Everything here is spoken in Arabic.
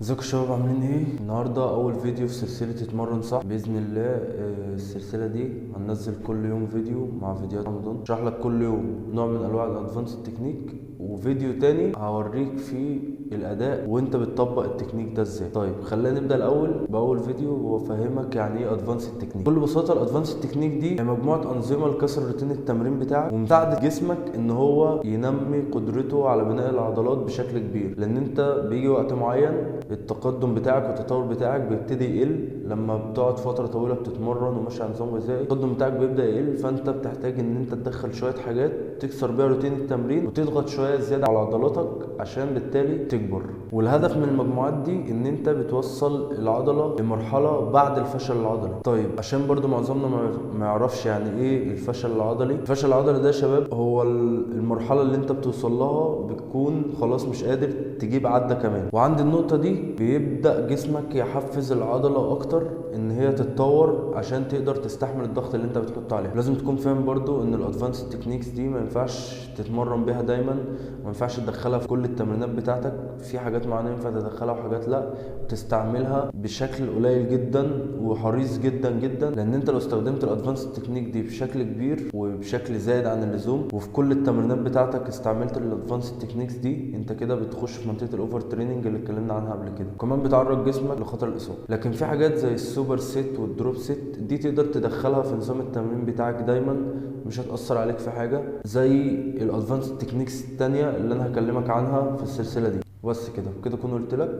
ازيكم يا شباب، عاملين ايه؟ النهارده اول فيديو في سلسله اتمرن صح باذن الله. السلسله دي هننزل كل يوم فيديو مع فيديوهات رمضان. اشرح لك كل يوم نوع من انواع الادفانس تكنيك، وفيديو تاني هوريك فيه الاداء وانت بتطبق التكنيك ده ازاي. طيب خلينا نبدا الاول باول فيديو وافهمك يعني ايه ادفانس تكنيك. بكل بساطه الادفانس تكنيك دي هي مجموعه انظمه لكسر روتين التمرين بتاعك ومساعده جسمك ان هو ينمي قدرته على بناء العضلات بشكل كبير، لان انت بيجي وقت معين التقدم بتاعك والتطور بتاعك بيبتدي يقل لما بتقعد فتره طويله بتتمرن وماشي على نظام غذائي. التقدم بتاعك بيبدا يقل، فانت بتحتاج ان انت تدخل شويه حاجات تكسر بيها روتين التمرين وتضغط شويه زياده على عضلاتك عشان بالتالي تكبر. والهدف من المجموعات دي ان انت بتوصل العضله لمرحله بعد الفشل العضلي. طيب عشان برضو معظمنا ما يعرفش يعني ايه الفشل العضلي. الفشل العضلي ده يا شباب هو المرحله اللي انت بتوصل لها بتكون خلاص مش قادر تجيب عده كمان، وعند النقطه دي بيبدا جسمك يحفز العضله اكتر ان هي تتطور عشان تقدر تستحمل الضغط اللي انت بتحطه عليها. لازم تكون فاهم برضو ان الادفانس تكنيكس دي ما ينفعش تتمرن بيها دايما، ما ينفعش تدخلها في كل التمرينات بتاعتك. في حاجات معينه ينفع تدخلها وحاجات لا، وتستعملها بشكل قليل جدا وحريص جدا جدا، لان انت لو استخدمت الادفانس تكنيك دي بشكل كبير وبشكل زايد عن اللزوم وفي كل التمرينات بتاعتك استعملت الادفانس تكنيكس دي، انت كده بتخش في منطقه الاوفر تريننج اللي اتكلمنا عنها قبل كده، وكمان بتعرض جسمك لخطر الاصابه. لكن في حاجات زي السوبر سيت والدروب سيت دي تقدر تدخلها في نظام التمرين بتاعك دايما، مش هتاثر عليك في حاجه زي الادفانس تكنيكس التانية اللي انا هكلمك عنها في السلسله دي. بس كده كده اكون قلت لك